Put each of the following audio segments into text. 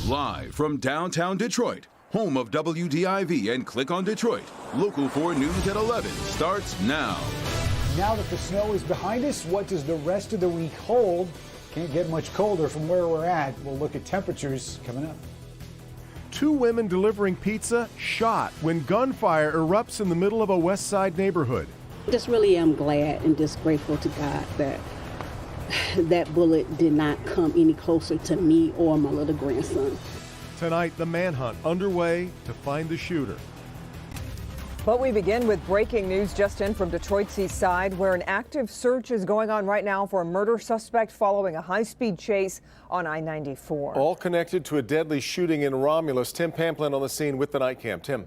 Live from downtown Detroit, home of WDIV and Click on Detroit, Local 4 News at 11 starts now. Now that the snow is behind us, what does the rest of the week hold? Can't get much colder from where we're at. We'll look at temperatures coming up. 2 women delivering pizza shot when gunfire erupts in the middle of a West Side neighborhood. Just really am glad and just grateful to God that that bullet did not come any closer to me or my little grandson. Tonight, the manhunt underway to find the shooter. But we begin with breaking news just in from Detroit's east side, where an active search is going on right now for a murder suspect following a high-speed chase on I-94. All connected to a deadly shooting in Romulus. Tim Pamplin on the scene with the night cam. Tim.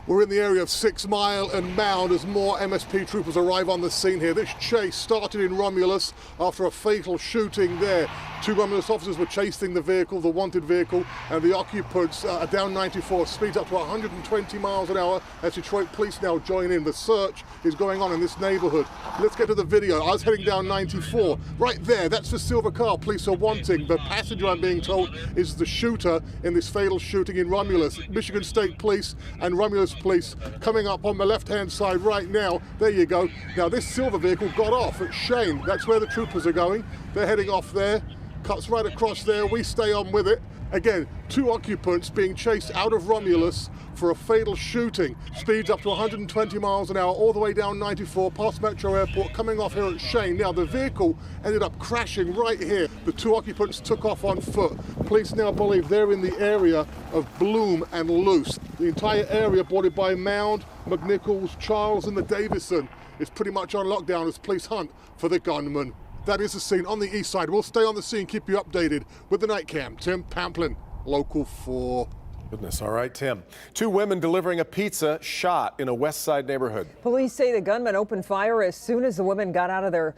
We're in the area of 6 Mile and Mound as more MSP troopers arrive on the scene here. This chase started in Romulus after a fatal shooting there. 2 Romulus officers were chasing the vehicle, the wanted vehicle, and the occupants are down 94, speeds up to 120 miles an hour as Detroit police now join in. The search is going on in this neighborhood. Let's get to the video. I was heading down 94. Right there, that's the silver car police are wanting. The passenger, I'm being told, is the shooter in this fatal shooting in Romulus. Michigan State Police and Romulus Police coming up on the left-hand side right now. There you go. Now, this silver vehicle got off at Shane. That's where the troopers are going. They're heading off there. Cuts right across there. We stay on with it. Again, 2 occupants being chased out of Romulus for a fatal shooting. Speeds up to 120 miles an hour all the way down 94 past Metro Airport, coming off here at Shane. Now, the vehicle ended up crashing right here. The 2 occupants took off on foot. Police now believe they're in the area of Bloom and Luce. The entire area bordered by Mound, McNichols, Charles and the Davison is pretty much on lockdown as police hunt for the gunman. That is the scene on the east side. We'll stay on the scene, keep you updated with the night cam. Tim Pamplin, Local 4. Goodness, all right, Tim. 2 women delivering a pizza shot in a West Side neighborhood. Police say the gunman opened fire as soon as the women got out of their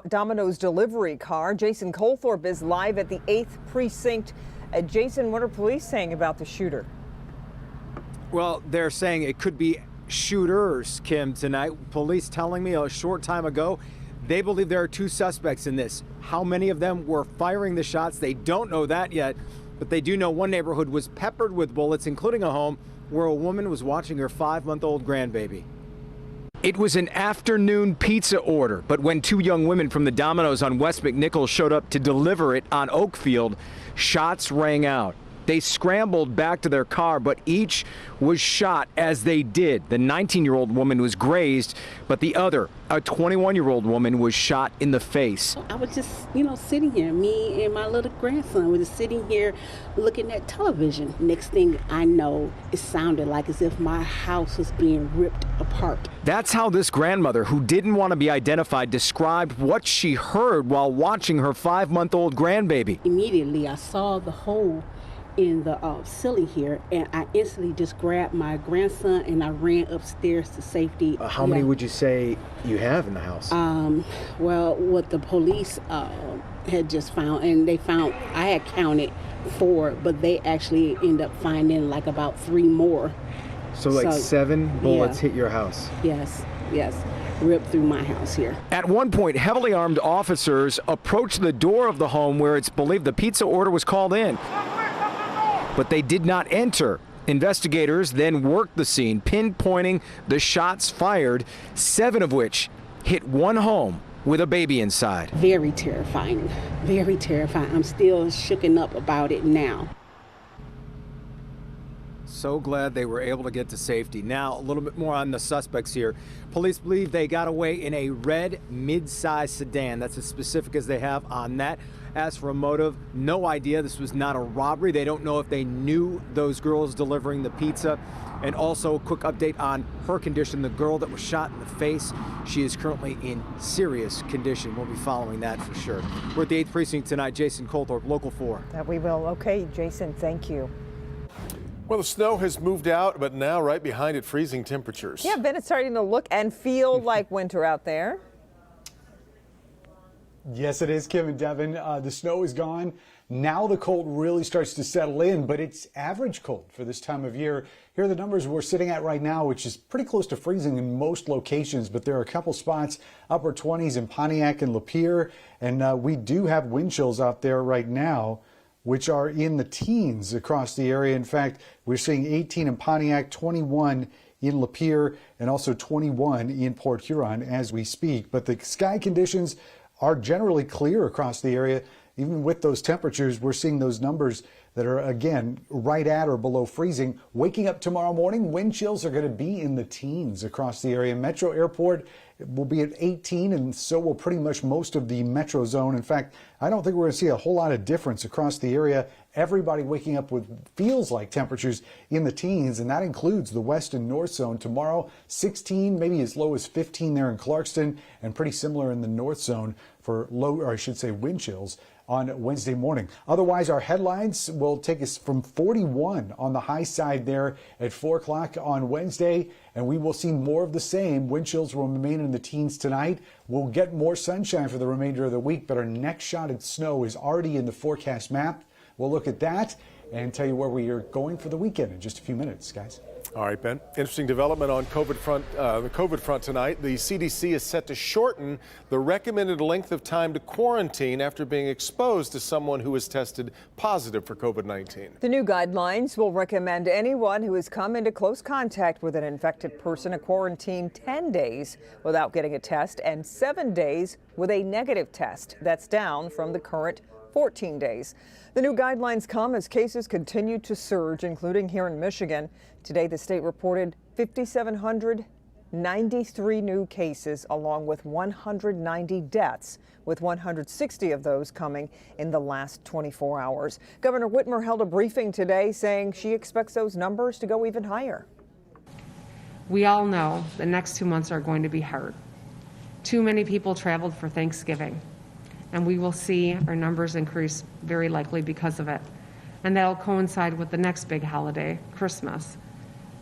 Domino's delivery car. Jason Colthorpe is live at the 8th Precinct. Jason, what are police saying about the shooter? Well, they're saying it could be shooters, Kim, tonight. Police telling me a short time ago they believe there are 2 suspects in this. How many of them were firing the shots? They don't know that yet, but they do know one neighborhood was peppered with bullets, including a home where a woman was watching her 5-month-old grandbaby. It was an afternoon pizza order, but when 2 young women from the Domino's on West McNichols showed up to deliver it on Oakfield, shots rang out. They scrambled back to their car, but each was shot as they did. The 19-year-old woman was grazed, but the other, a 21-year-old woman, was shot in the face. I was just, sitting here. Me and my little grandson were just sitting here looking at television. Next thing I know, it sounded like as if my house was being ripped apart. That's how this grandmother, who didn't want to be identified, described what she heard while watching her 5-month-old grandbaby. Immediately, I saw the hole in the ceiling here, and I instantly just grabbed my grandson and I ran upstairs to safety. How many would you say you have in the house? Well, what the police had just found, and they found, I had counted 4, but they actually end up finding like about 3 more. So 7 bullets hit your house? Yes, ripped through my house here. At one point, heavily armed officers approached the door of the home where it's believed the pizza order was called in. But they did not enter. Investigators then worked the scene, pinpointing the shots fired, 7 of which hit one home with a baby inside. Very terrifying, very terrifying. I'm still shooken up about it now. So glad they were able to get to safety. Now, a little bit more on the suspects here. Police believe they got away in a red mid-size sedan. That's as specific as they have on that. As for a motive, no idea. This was not a robbery. They don't know if they knew those girls delivering the pizza. And also a quick update on her condition. The girl that was shot in the face, she is currently in serious condition. We'll be following that for sure. We're at the 8th Precinct tonight. Jason Colthorpe, Local 4. That we will. Okay, Jason, thank you. Well, the snow has moved out, but now right behind it, freezing temperatures. Yeah, Ben, it's starting to look and feel like winter out there. Yes, it is, Kim and Devin. The snow is gone. Now the cold really starts to settle in, but it's average cold for this time of year. Here are the numbers we're sitting at right now, which is pretty close to freezing in most locations, but there are a couple spots, upper 20s in Pontiac and Lapeer, and we do have wind chills out there right now. which are in the teens across the area. In fact, we're seeing 18 in Pontiac, 21 in Lapeer, and also 21 in Port Huron as we speak. But the sky conditions are generally clear across the area. Even with those temperatures, we're seeing those numbers that are, again, right at or below freezing. Waking up tomorrow morning, wind chills are going to be in the teens across the area. Metro Airport will be at 18, and so will pretty much most of the metro zone. In fact, I don't think we're going to see a whole lot of difference across the area. Everybody waking up with feels like temperatures in the teens, and that includes the west and north zone. Tomorrow, 16, maybe as low as 15 there in Clarkston, and pretty similar in the north zone for low, or I should say, wind chills on Wednesday morning. Otherwise, our headlines will take us from 41 on the high side there at 4 o'clock on Wednesday, and we will see more of the same. Wind chills will remain in the teens tonight. We'll get more sunshine for the remainder of the week, but our next shot at snow is already in the forecast map. We'll look at that and tell you where we are going for the weekend in just a few minutes, guys. All right, Ben. Interesting development on the COVID front tonight. The CDC is set to shorten the recommended length of time to quarantine after being exposed to someone who has tested positive for COVID-19. The new guidelines will recommend anyone who has come into close contact with an infected person to quarantine 10 days without getting a test and 7 days with a negative test. That's down from the current 14 days. The new guidelines come as cases continue to surge, including here in Michigan. Today, the state reported 5,793 new cases, along with 190 deaths, with 160 of those coming in the last 24 hours. Governor Whitmer held a briefing today saying she expects those numbers to go even higher. We all know the next 2 months are going to be hard. Too many people traveled for Thanksgiving, and we will see our numbers increase very likely because of it. And that'll coincide with the next big holiday, Christmas.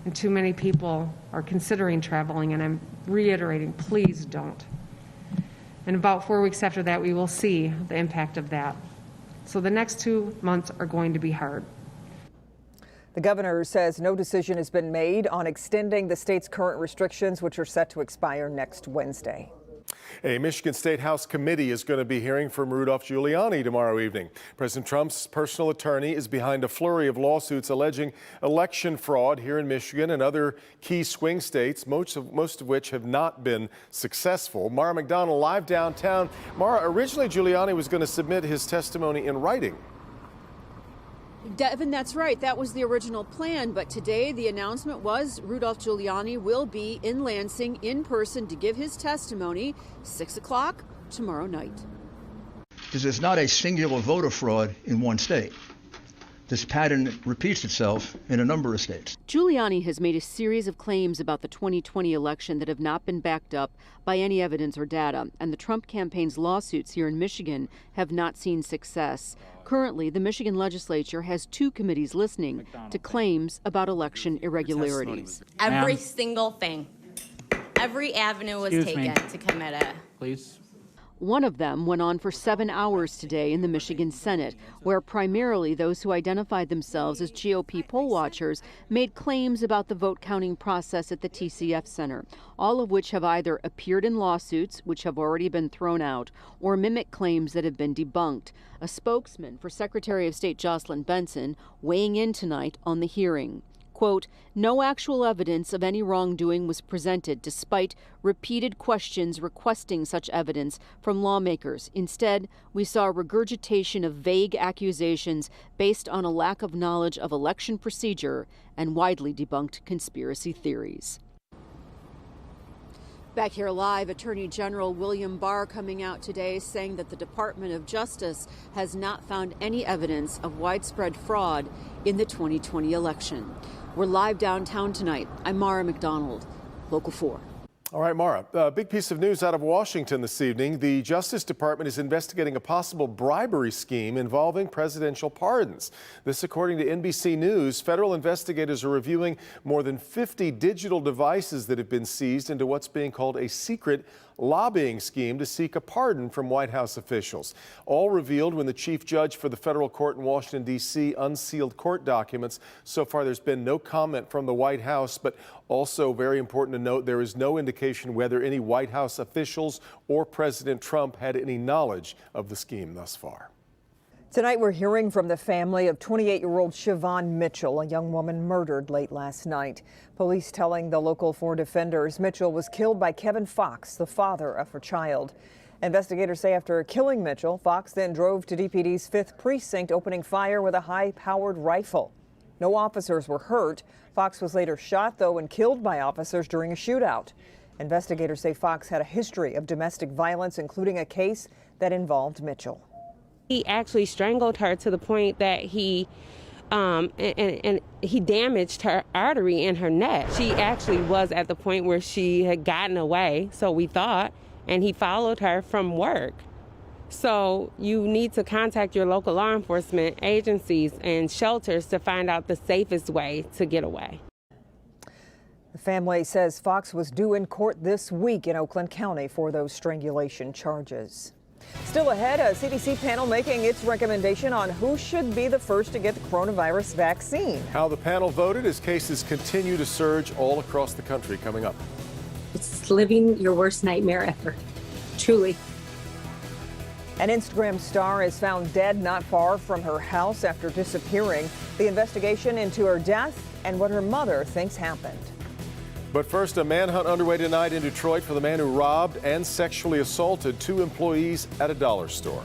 And too many people are considering traveling, and I'm reiterating, please don't. And about 4 weeks after that, we will see the impact of that. So the next 2 months are going to be hard. The governor says no decision has been made on extending the state's current restrictions, which are set to expire next Wednesday. A Michigan State House committee is going to be hearing from Rudolph Giuliani tomorrow evening. President Trump's personal attorney is behind a flurry of lawsuits alleging election fraud here in Michigan and other key swing states, most of which have not been successful. Mara McDonald live downtown. Mara, originally Giuliani was going to submit his testimony in writing. Devin, that's right. That was the original plan. But today the announcement was Rudolph Giuliani will be in Lansing in person to give his testimony 6 o'clock tomorrow night. This is not a singular voter fraud in one state. This pattern repeats itself in a number of states. Giuliani has made a series of claims about the 2020 election that have not been backed up by any evidence or data, and the Trump campaign's lawsuits here in Michigan have not seen success. Currently, the Michigan legislature has 2 committees listening to claims about election irregularities. Every single thing, every avenue was taken to commit it. Please. One of them went on for 7 hours today in the Michigan Senate, where primarily those who identified themselves as GOP poll watchers made claims about the vote counting process at the TCF Center, all of which have either appeared in lawsuits, which have already been thrown out, or mimic claims that have been debunked. A spokesman for Secretary of State Jocelyn Benson weighing in tonight on the hearing. Quote, no actual evidence of any wrongdoing was presented despite repeated questions requesting such evidence from lawmakers. Instead, we saw a regurgitation of vague accusations based on a lack of knowledge of election procedure and widely debunked conspiracy theories. Back here live, Attorney General William Barr coming out today saying that the Department of Justice has not found any evidence of widespread fraud in the 2020 election. We're live downtown tonight. I'm Mara McDonald, Local 4. All right, Mara, a big piece of news out of Washington this evening. The Justice Department is investigating a possible bribery scheme involving presidential pardons. This, according to NBC News. Federal investigators are reviewing more than 50 digital devices that have been seized into what's being called a secret lobbying scheme to seek a pardon from White House officials. All revealed when the chief judge for the federal court in Washington, D.C. unsealed court documents. So far, there's been no comment from the White House, but also very important to note, there is no indication whether any White House officials or President Trump had any knowledge of the scheme thus far. Tonight, we're hearing from the family of 28-year-old Siobhan Mitchell, a young woman murdered late last night. Police telling the Local 4 defenders Mitchell was killed by Kevin Fox, the father of her child. Investigators say after killing Mitchell, Fox then drove to DPD's 5th Precinct, opening fire with a high-powered rifle. No officers were hurt. Fox was later shot, though, and killed by officers during a shootout. Investigators say Fox had a history of domestic violence, including a case that involved Mitchell. He actually strangled her to the point that he damaged her artery in her neck. She actually was at the point where she had gotten away, so we thought, and he followed her from work. So you need to contact your local law enforcement agencies and shelters to find out the safest way to get away. The family says Fox was due in court this week in Oakland County for those strangulation charges. Still ahead, a CDC panel making its recommendation on who should be the first to get the coronavirus vaccine. How the panel voted as cases continue to surge all across the country, coming up. It's living your worst nightmare ever, truly. An Instagram star is found dead not far from her house after disappearing. The investigation into her death and what her mother thinks happened. But first, a manhunt underway tonight in Detroit for the man who robbed and sexually assaulted 2 employees at a dollar store.